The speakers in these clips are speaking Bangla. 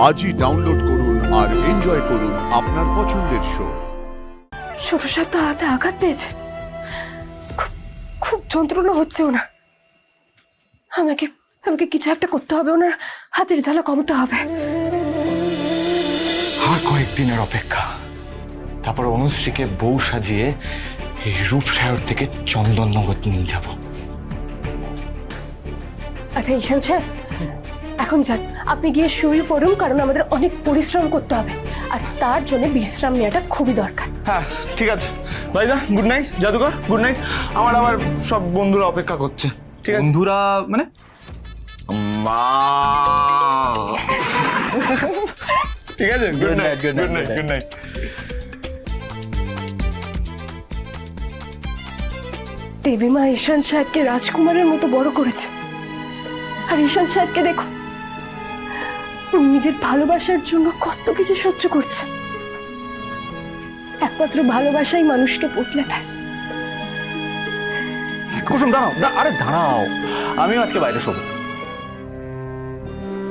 আজই ডাউনলোড করুন আর এনজয় করুন আপনার পছন্দের শো। ছোট সাহেব তো হাতে আঘাত পেয়েছে, খুব খুব যন্ত্রণা হচ্ছে ওনার। আমাকে আমাকে কিছু একটা করতে হবে, ওনার হাতের জ্বালা কমাতে হবে। আর কয়েকদিনের অপেক্ষা, তারপর অনুশ্রীকে বউ সাজিয়ে এই রূপসাগর থেকে চন্দননগর নিয়ে যাব। আচ্ছা ঈশান সাহেব, এখন যান, আপনি গিয়ে শুয়ে পড়ুন, কারণ আমাদের অনেক পরিশ্রম করতে হবে আর তার জন্য বিশ্রাম নেওয়াটা খুবই দরকার। হ্যাঁ ঠিক আছে ভাইদা, গুড নাইট। জাদুকর গুড নাইট। আমার আবার সব বন্ধুরা অপেক্ষা করছে। ঠিক আছে বন্ধুরা মানে? মা ঠিক আছে, good night good night good night. দেবী মা ঈশান সাহেবকে রাজকুমারের মতো বড় করেছে, আর ঈশান সাহেবকে দেখো, ও নিজের ভালোবাসার জন্য কত কিছু সহ্য করছে। একমাত্র ভালোবাসাই মানুষকে বদলে দেয়। কুসুম দাঁড়াও, আরে দাঁড়াও, আমিও আজকে বাইরে শোবো।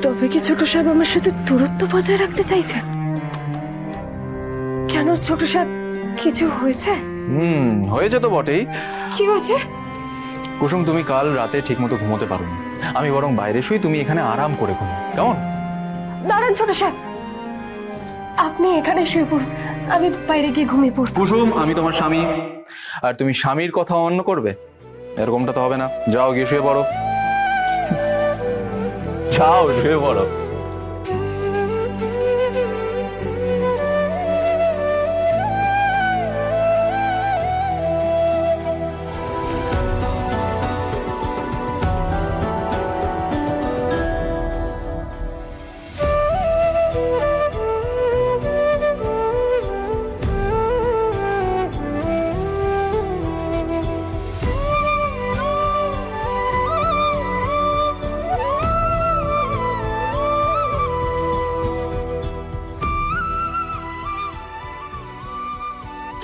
তবে কি ছোট সাহেব আমার সাথে দূরত্ব বজায় রাখতে চাইছেন? কেন ছোট সাহেব, কিছু হয়েছে? হয়েছে তো বটেই। কি হয়েছে? কুসুম, তুমি কাল রাতে ঠিক মতো ঘুমোতে পারোনি, আমি বরং বাইরে শুই, তুমি এখানে আরাম করে ঘুমো, কেমন? দাঁড়ান ছোট সাহেব, আপনি এখানে শুয়ে পড়ুন, আমি বাইরে গিয়ে ঘুমিয়ে পড়ব। কুসুম, আমি তোমার স্বামী, আর তুমি স্বামীর কথা অন্য করবে, এরকমটা তো হবে না। যাও গিয়ে শুয়ে পড়ো, যাও শুয়ে পড়ো।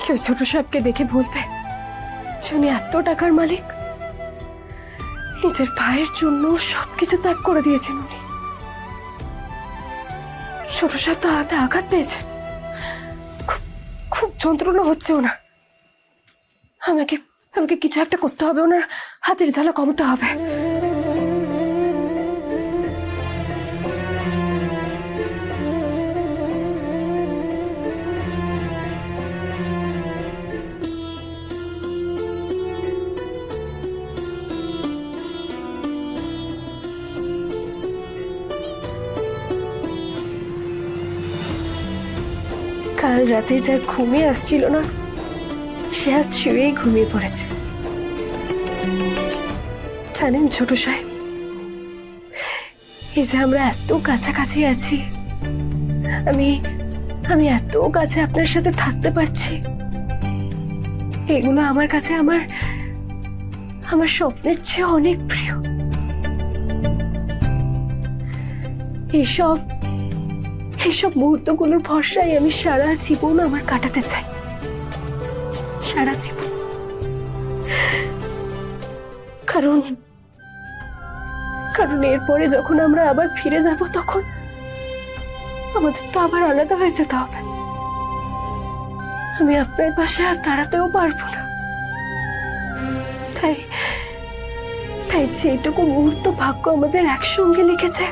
কেউ ছোট সাহেবকে দেখে বলবে যে উনি এত টাকার মালিক, নিজের ভাইয়ের জন্য সবকিছু ত্যাগ করে দিয়েছেন উনি। ছোট সাহেব তো হাতে আঘাত পেয়েছে, খুব খুব যন্ত্রণা হচ্ছে ওনার। আমাকে আমাকে কিছু একটা করতে হবে, ওনার হাতের জ্বালা কমাতে হবে। কাল রাতে যার ঘুমিয়ে আসছিল না, সে আজ শুয়েই ঘুমিয়ে পড়েছে। জানেন ছোট সাহেব, এই যে আমরা এত কাছাকাছি আছি, আমি আমি এত কাছে আপনার সাথে থাকতে পারছি, এগুলো আমার কাছে আমার আমার স্বপ্নের চেয়ে অনেক প্রিয়। এইসব এইসব মুহূর্তগুলোর ভরসায় আমি সারা জীবন আমার কাটাতে চাই, সারা জীবন। কারণ কারণ এরপরে যখন আমরা আবার ফিরে যাব, তখন আমাদের তো আবার আলাদা হয়ে যেতে হবে। আমি আপনার পাশে আর দাঁড়াতেও পারবো না। তাই তাই যেটুকু মুহূর্ত ভাগ্য আমাদের একসঙ্গে লিখেছে,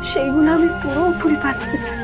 সেইগুলো আমি পুরোপুরি বাঁচতে চাই।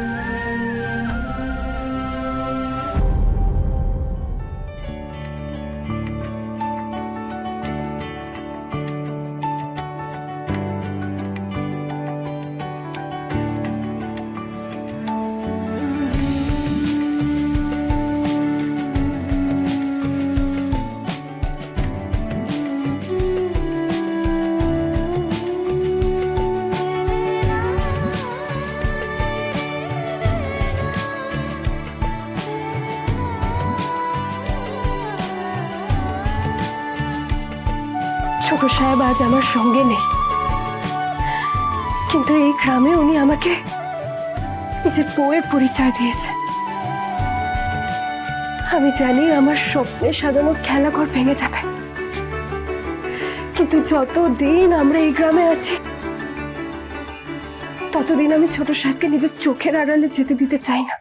ছোট সাহেব আজ আমার সঙ্গে নেই, কিন্তু এই গ্রামে উনি আমাকে নিজের বউয়ের পরিচয় দিয়েছে। আমি জানি আমার স্বপ্নে সাজানো খেলাঘর ভেঙে যাবে, কিন্তু যতদিন আমরা এই গ্রামে আছি ততদিন আমি ছোট সাহেবকে নিজের চোখের আড়ালে যেতে দিতে চাই না।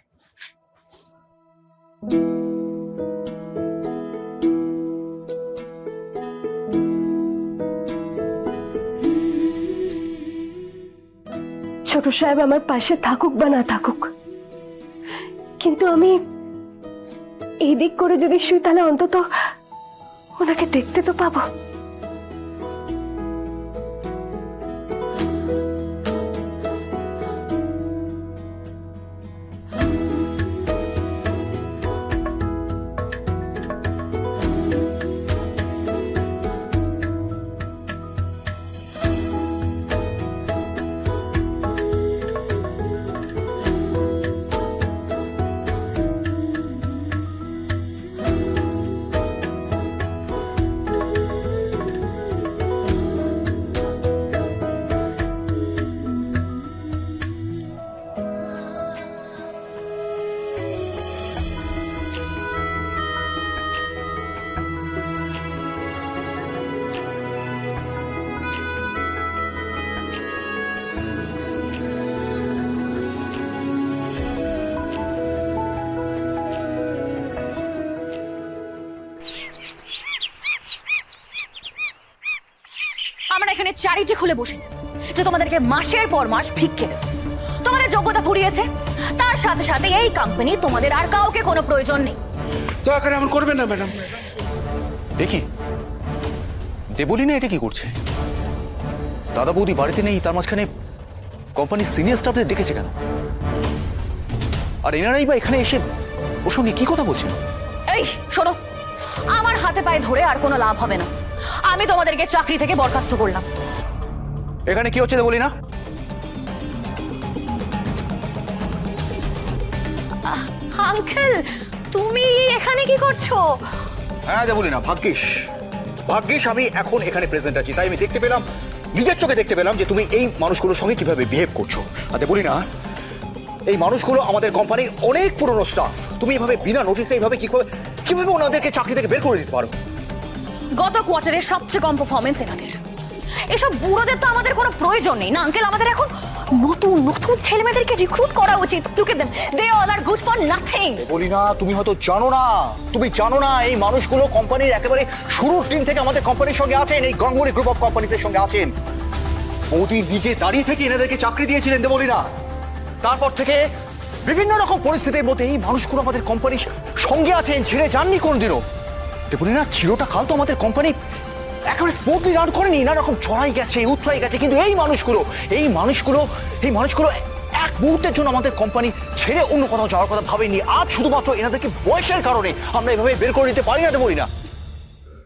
ছোট সাহেব আমার পাশে থাকুক বা না থাকুক, কিন্তু আমি এই দিক করে যদি শুই তাহলে অন্তত ওনাকে দেখতে তো পাবো। আমরা এখানে চ্যারিটি খুলে বসি যে তোমাদেরকে মাসের পর মাস ভিক্ষে দেব। তোমাদের যোগ্যতা ফুরিয়েছে, তার সাথে সাথে এই কোম্পানি তোমাদের আর কাউকে কোনো প্রয়োজন নেই। দয়া করে এমন করবেন না ম্যাডাম। দেখি দেবলীনা এটা কি করছে? দাদা বৌদি বাড়িতে নেই, তার মাঝখানে কোম্পানির সিনিয়র স্টাফদের ডেকেছে কেন? আর এনারাই বা এখানে এসে ওর সঙ্গে কি কথা বলছেন? এই শোনো, আমার হাতে পায়ে ধরে আর কোনো লাভ হবে না। আমি তোমাদেরকে চাকরি থেকে বরখাস্ত করলাম। এখানে কি হচ্ছে দেবলীনা? আঙ্কেল, তুমি এখানে কি করছো? হ্যাঁ দেবলীনা, ভাগ্যিস আমি এখন এখানে প্রেজেন্ট আছি, তাই আমি দেখতে পেলাম, নিজের চোখে দেখতে পেলাম যে তুমি এই মানুষগুলোর সঙ্গে কিভাবে বিহেভ করছো। আর দেবলীনা, এই মানুষগুলো আমাদের কোম্পানির অনেক পুরনো স্টাফ। তুমি এভাবে বিনা নোটিসে এইভাবে কিভাবে ওনাদেরকে চাকরি থেকে বের করে দিতে পারো? গত কোয়ার্টারের সবচেয়ে কম পারফরমেন্স এনাদের। এসব বুড়োদের তো আমাদের কোনো প্রয়োজন নেই না আঙ্কেল। আমাদের এখন নতুন নতুন ছেলেমেয়েদেরকে রিক্রুট করা উচিত। Look at them, they all are good for nothing. Debolina, তুমি হয়তো জানো না এই মানুষগুলো কোম্পানির একেবারে শুরুর দিন থেকে আমাদের কোম্পানির সঙ্গে আছেন, এই গাঙ্গুলি গ্রুপ অফ কোম্পানিজের সঙ্গে আছেন। মোদি নিজে দাঁড়িয়ে থেকে এনাদেরকে চাকরি দিয়েছিলেন দেবলীনা। তারপর থেকে বিভিন্ন রকম পরিস্থিতির মধ্যে এই মানুষগুলো আমাদের কোম্পানির সঙ্গে আছেন, ছেড়ে যাননি কোনদিনও। দেবলীনা, চিরটা কাল তো আমাদের কোম্পানি একেবারে স্মুথলি রান করেনি, নানা রকম চড়াই গেছে, উতরাই গেছে, কিন্তু এই মানুষগুলো এক মুহূর্তের জন্য আমাদের কোম্পানি ছেড়ে অন্য কোথাও যাওয়ার কথা ভাবেনি। আজ শুধুমাত্র এনাদেরকে বয়সের কারণে আমরা এভাবে বের করে দিতে পারি না দেবলীনা।